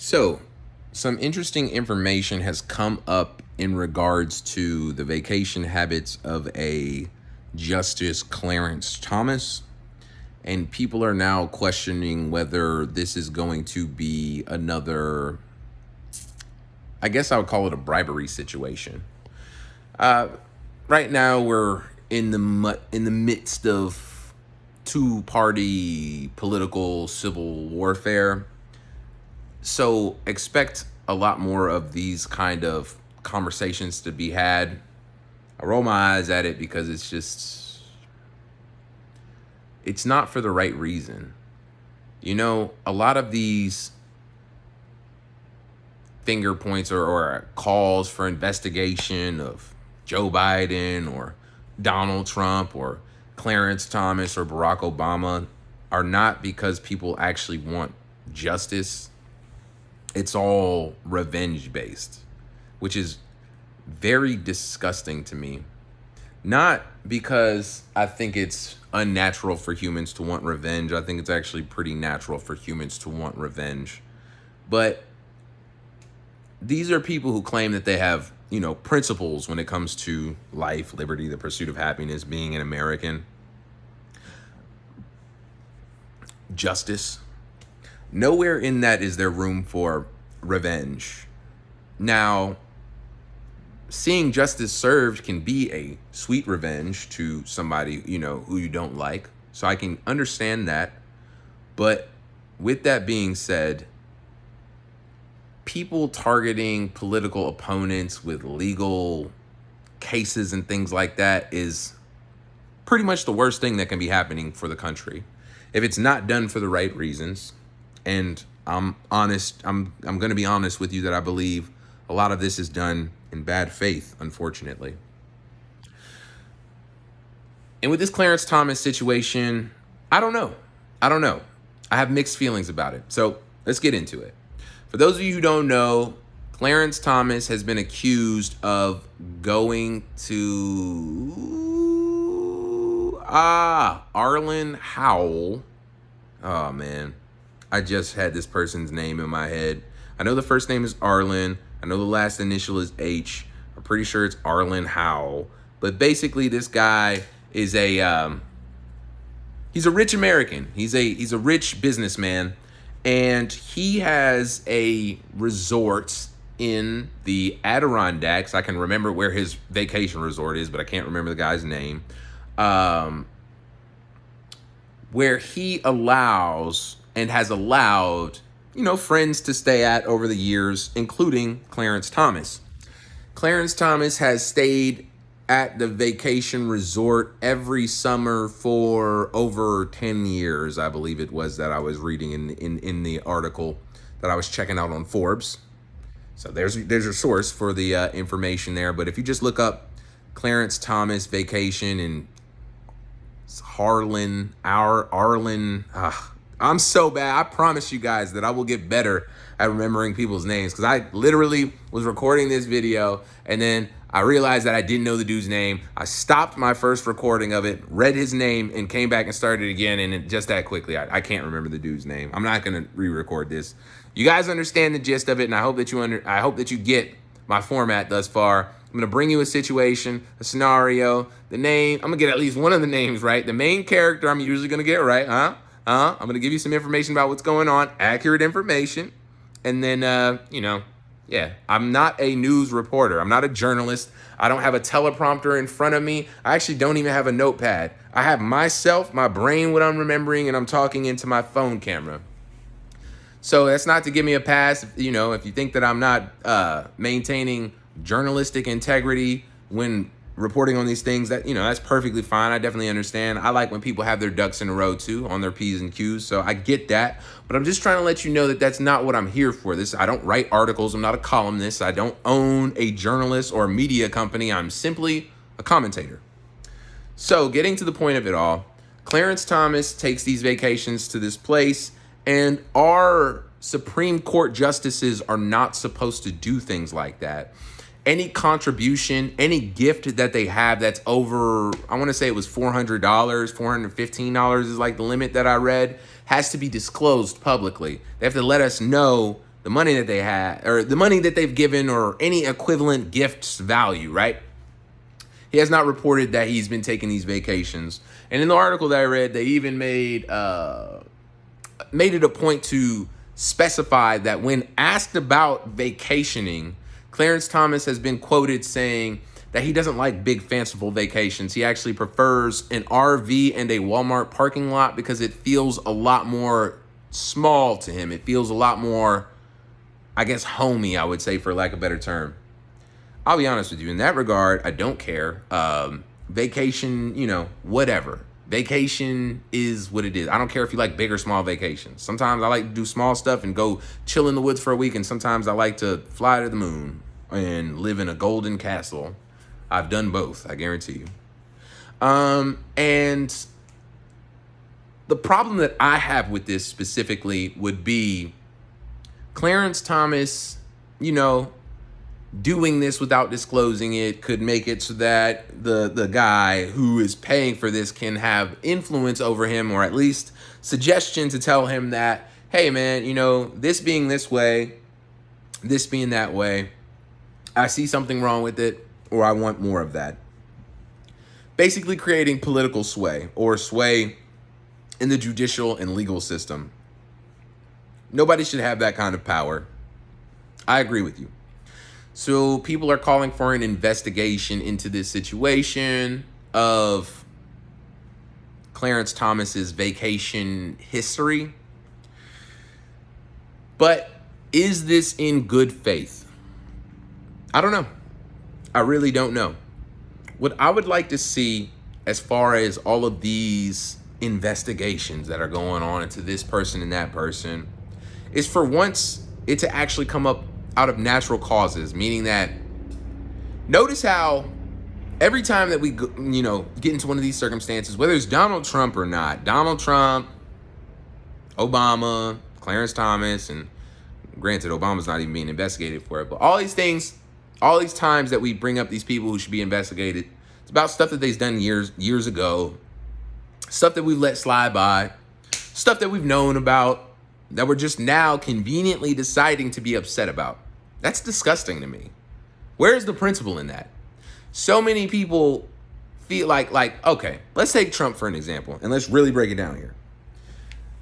So, some interesting information has come up in regards to the vacation habits of a Justice Clarence Thomas. And people are now questioning whether this is going to be another, I guess I would call it a bribery situation. Right now, we're in the midst of two-party political civil warfare. So expect a lot more of these kind of conversations to be had. I roll my eyes at it because it's not for the right reason. You know, a lot of these finger points or calls for investigation of Joe Biden or Donald Trump or Clarence Thomas or Barack Obama are not because people actually want justice. It's all revenge based, which is very disgusting to me. Not because I think it's unnatural for humans to want revenge. I think it's actually pretty natural for humans to want revenge. But these are people who claim that they have, principles when it comes to life, liberty, the pursuit of happiness, being an American, justice. Nowhere in that is there room for revenge. Now, seeing justice served can be a sweet revenge to somebody, who you don't like. So I can understand that. But with that being said, people targeting political opponents with legal cases and things like that is pretty much the worst thing that can be happening for the country. If it's not done for the right reasons, and I'm honest, I'm going to be honest with you that I believe a lot of this is done in bad faith, unfortunately. And with this Clarence Thomas situation, I don't know. I have mixed feelings about it. So let's get into it. For those of you who don't know, Clarence Thomas has been accused of going to Harlan Howell. Oh man, I just had this person's name in my head. I know the first name is Harlan. I know the last initial is H. I'm pretty sure it's Harlan Howell. But basically, this guy is he's a rich American. He's a rich businessman, and he has a resort in the Adirondacks. I can remember where his vacation resort is, but I can't remember the guy's name. Where he allows and has allowed, friends to stay at over the years, including Clarence Thomas. Clarence Thomas has stayed at the vacation resort every summer for over 10 years, I believe it was, that I was reading in the article that I was checking out on Forbes. So there's your source for the information there. But if you just look up Clarence Thomas vacation and Harlan, I'm so bad. I promise you guys that I will get better at remembering people's names, because I literally was recording this video and then I realized that I didn't know the dude's name. I stopped my first recording of it, read his name, and came back and started again. And just that quickly, I can't remember the dude's name. I'm not gonna re-record this. You guys understand the gist of it, and I hope that you get my format thus far. I'm gonna bring you a situation, a scenario, the name. I'm gonna get at least one of the names right. The main character, I'm usually gonna get right, I'm gonna give you some information about what's going on, accurate information, and then I'm not a news reporter. I'm not a journalist. I don't have a teleprompter in front of me. I actually don't even have a notepad. I have myself, my brain, what I'm remembering, and I'm talking into my phone camera. So that's not to give me a pass. If you think that I'm not maintaining journalistic integrity when reporting on these things, that's perfectly fine. I definitely understand. I like when people have their ducks in a row too, on their P's and Q's. So I get that, but I'm just trying to let you know that that's not what I'm here for. I don't write articles. I'm not a columnist. I don't own a journalist or a media company. I'm simply a commentator. So getting to the point of it all, Clarence Thomas takes these vacations to this place, and our Supreme Court justices are not supposed to do things like that. Any contribution, any gift that they have that's over, I want to say it was $400, $415 is like the limit that I read, has to be disclosed publicly. They have to let us know, the money that they had, or the money that they've given, or any equivalent gifts value, right? He has not reported that he's been taking these vacations. And in the article that I read, they even made it a point to specify that when asked about vacationing, Clarence Thomas has been quoted saying that he doesn't like big fanciful vacations. He actually prefers an RV and a Walmart parking lot because it feels a lot more small to him. It feels a lot more, I guess, homey, I would say, for lack of a better term. I'll be honest with you. In that regard, I don't care. Vacation, whatever. Vacation is what it is. I don't care if you like big or small vacations. Sometimes I like to do small stuff and go chill in the woods for a week. And sometimes I like to fly to the moon and live in a golden castle. I've done both, I guarantee you. And the problem that I have with this specifically would be Clarence Thomas, doing this without disclosing it could make it so that the guy who is paying for this can have influence over him, or at least suggestion to tell him that, hey man, this being this way, this being that way, I see something wrong with it, or I want more of that. Basically creating political sway, or sway in the judicial and legal system. Nobody should have that kind of power. I agree with you. So people are calling for an investigation into this situation of Clarence Thomas's vacation history. But is this in good faith? I don't know. I really don't know. What I would like to see as far as all of these investigations that are going on into this person and that person is for once it to actually come up out of natural causes, meaning that notice how every time that we get into one of these circumstances, whether it's Donald Trump or not, Donald Trump, Obama, Clarence Thomas, and granted, Obama's not even being investigated for it, but all these things, all these times that we bring up these people who should be investigated, it's about stuff that they've done years ago, stuff that we've let slide by, stuff that we've known about, that we're just now conveniently deciding to be upset about. That's disgusting to me. Where is the principle in that? So many people feel like, okay, let's take Trump for an example, and let's really break it down here.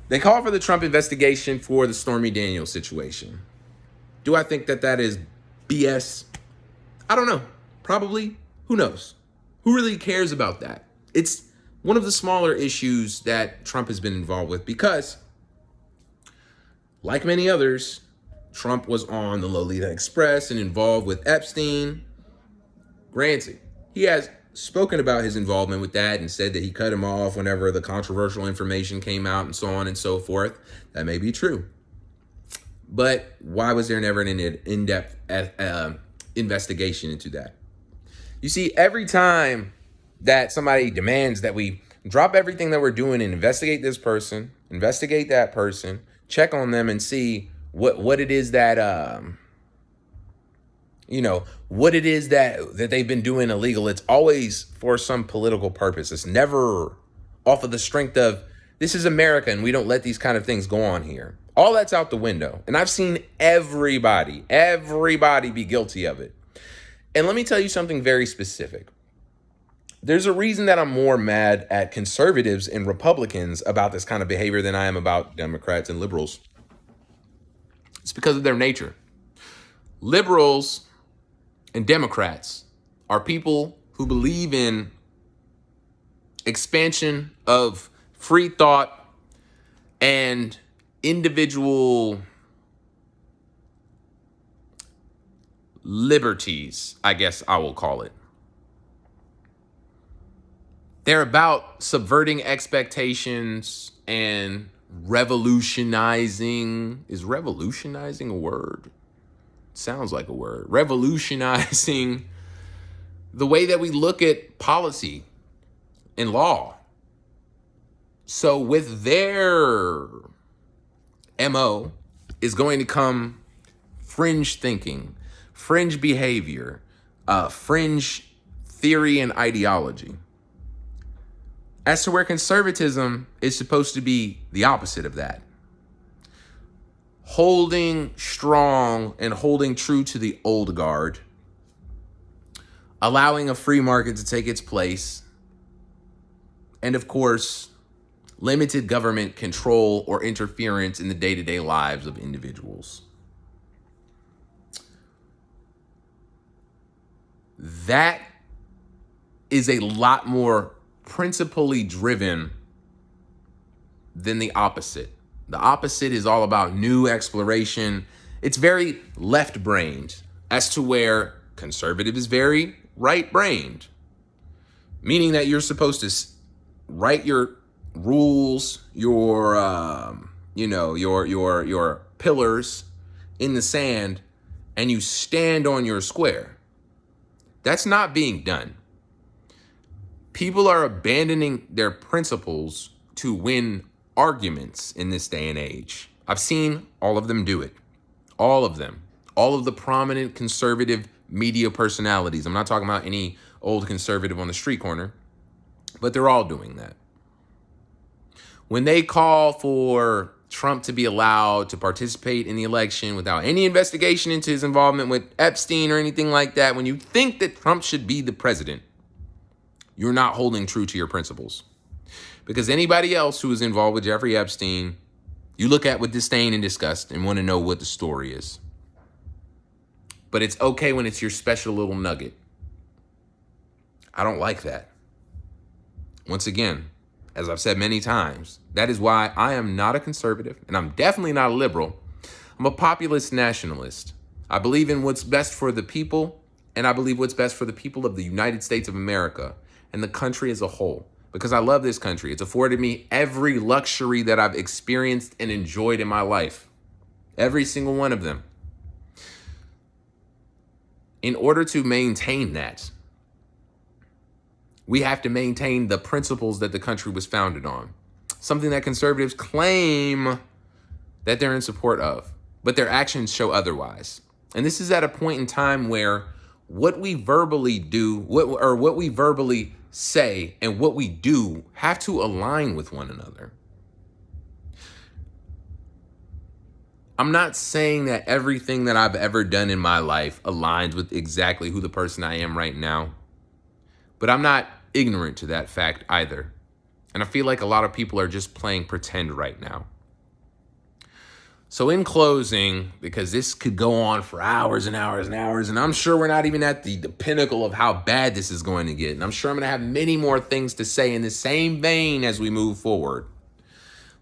They call for the Trump investigation for the Stormy Daniels situation. Do I think that is BS? I don't know. Probably. Who knows? Who really cares about that? It's one of the smaller issues that Trump has been involved with because, like many others, Trump was on the Lolita Express and involved with Epstein. Granted, he has spoken about his involvement with that and said that he cut him off whenever the controversial information came out and so on and so forth. That may be true. But why was there never an in-depth investigation into that? You see, every time that somebody demands that we drop everything that we're doing and investigate this person, investigate that person, check on them and see what it is that what it is that they've been doing illegal. It's always for some political purpose. It's never off of the strength of this is America and we don't let these kind of things go on here. All that's out the window. And I've seen everybody be guilty of it. And let me tell you something very specific. There's a reason that I'm more mad at conservatives and Republicans about this kind of behavior than I am about Democrats and liberals. It's because of their nature. Liberals and Democrats are people who believe in expansion of free thought and individual liberties, I guess I will call it. They're about subverting expectations and revolutionizing. Is revolutionizing a word? Sounds like a word. Revolutionizing the way that we look at policy and law. So with their MO is going to come fringe thinking, fringe behavior, fringe theory and ideology. As to where conservatism is supposed to be the opposite of that. holding strong and holding true to the old guard, allowing a free market to take its place, and of course, limited government control or interference in the day-to-day lives of individuals. That is a lot more principally driven than the opposite. The opposite is all about new exploration. It's very left-brained, as to where conservative is very right-brained, meaning that you're supposed to write your rules, your your pillars in the sand, and you stand on your square. That's not being done. People are abandoning their principles to win arguments in this day and age. I've seen all of them do it. All of them. All of the prominent conservative media personalities. I'm not talking about any old conservative on the street corner, but they're all doing that. When they call for Trump to be allowed to participate in the election without any investigation into his involvement with Epstein or anything like that, when you think that Trump should be the president, you're not holding true to your principles. Because anybody else who is involved with Jeffrey Epstein, you look at with disdain and disgust and want to know what the story is. But it's okay when it's your special little nugget. I don't like that. Once again, as I've said many times, that is why I am not a conservative, and I'm definitely not a liberal. I'm a populist nationalist. I believe in what's best for the people, and I believe what's best for the people of the United States of America and the country as a whole. Because I love this country. It's afforded me every luxury that I've experienced and enjoyed in my life. Every single one of them. In order to maintain that, we have to maintain the principles that the country was founded on. Something that conservatives claim that they're in support of, but their actions show otherwise. And this is at a point in time where what we verbally do, what we verbally say and what we do have to align with one another. I'm not saying that everything that I've ever done in my life aligns with exactly who the person I am right now, but I'm not ignorant to that fact either. And I feel like a lot of people are just playing pretend right now. So in closing, because this could go on for hours and hours and hours, and I'm sure we're not even at the pinnacle of how bad this is going to get. And I'm sure I'm going to have many more things to say in the same vein as we move forward.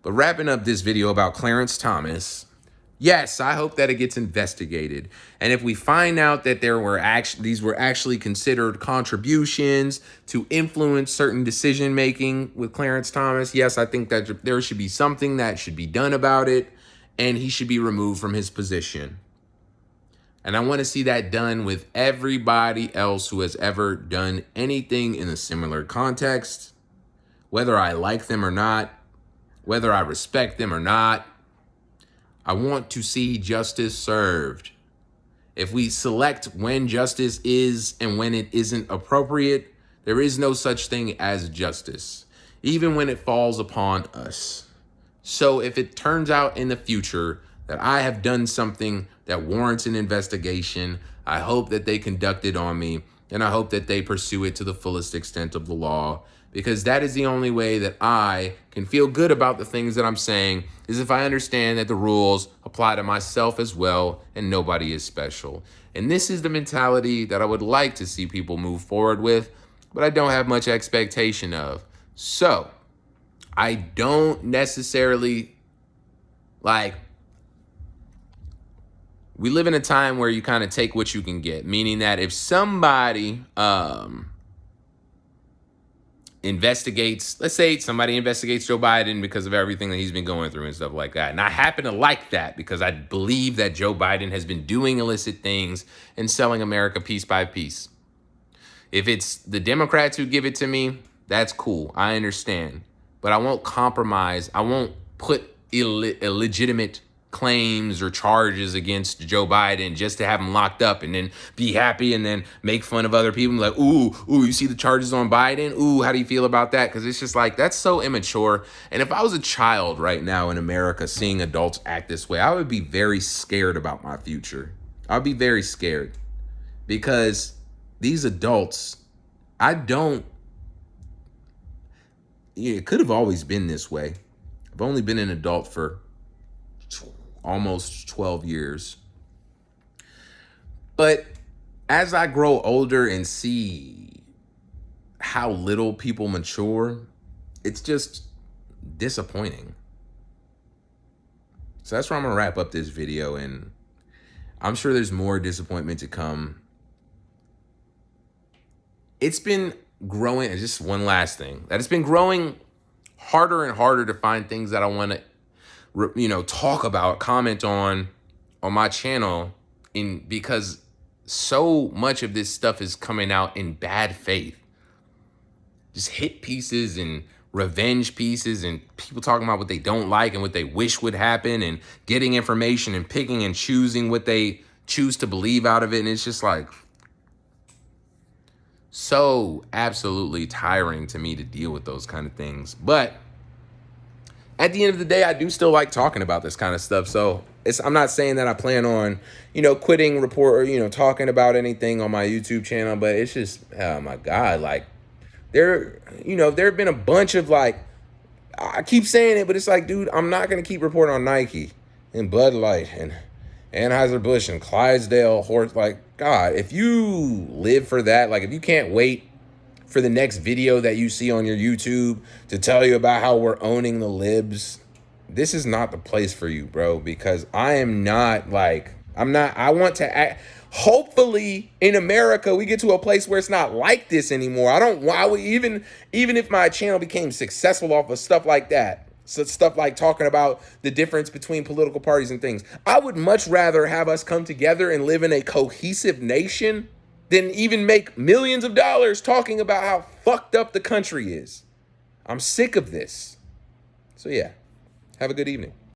But wrapping up this video about Clarence Thomas, yes, I hope that it gets investigated. And if we find out that these were actually considered contributions to influence certain decision making with Clarence Thomas, yes, I think that there should be something that should be done about it. And he should be removed from his position. And I want to see that done with everybody else who has ever done anything in a similar context, whether I like them or not, whether I respect them or not. I want to see justice served. If we select when justice is and when it isn't appropriate, there is no such thing as justice, even when it falls upon us. So if it turns out in the future that I have done something that warrants an investigation, I hope that they conduct it on me, and I hope that they pursue it to the fullest extent of the law, because that is the only way that I can feel good about the things that I'm saying, is if I understand that the rules apply to myself as well, and nobody is special. And this is the mentality that I would like to see people move forward with, but I don't have much expectation of. So I don't necessarily, we live in a time where you kind of take what you can get, meaning that if somebody investigates, let's say somebody investigates Joe Biden because of everything that he's been going through and stuff like that, and I happen to like that because I believe that Joe Biden has been doing illicit things and selling America piece by piece. If it's the Democrats who give it to me, that's cool. I understand. But I won't compromise. I won't put illegitimate claims or charges against Joe Biden just to have him locked up and then be happy and then make fun of other people like, ooh, you see the charges on Biden? Ooh, how do you feel about that? Because it's just like, that's so immature. And if I was a child right now in America seeing adults act this way, I would be very scared about my future. I'd be very scared because these adults, it could have always been this way. I've only been an adult for almost 12 years. But as I grow older and see how little people mature, it's just disappointing. So that's where I'm going to wrap up this video, and I'm sure there's more disappointment to come. It's been growing, and just one last thing, that it's been growing harder and harder to find things that I want to, talk about, comment on my channel, because so much of this stuff is coming out in bad faith. Just hit pieces and revenge pieces and people talking about what they don't like and what they wish would happen and getting information and picking and choosing what they choose to believe out of it. And it's just like so absolutely tiring to me to deal with those kind of things. But at the end of the day, I do still like talking about this kind of stuff. So I'm not saying that I plan on, quitting report or, talking about anything on my YouTube channel, but it's just, oh my God, like there have been a bunch of I keep saying it, but it's like, dude, I'm not going to keep reporting on Nike and Bud Light and Anheuser-Busch and Clydesdale horse. Like, God, if you live for that, if you can't wait for the next video that you see on your YouTube to tell you about how we're owning the libs, this is not the place for you, bro, because I want to act. Hopefully in America, we get to a place where it's not like this anymore. Even if my channel became successful off of stuff like that, so stuff like talking about the difference between political parties and things, I would much rather have us come together and live in a cohesive nation than even make millions of dollars talking about how fucked up the country is. I'm sick of this. So yeah, have a good evening.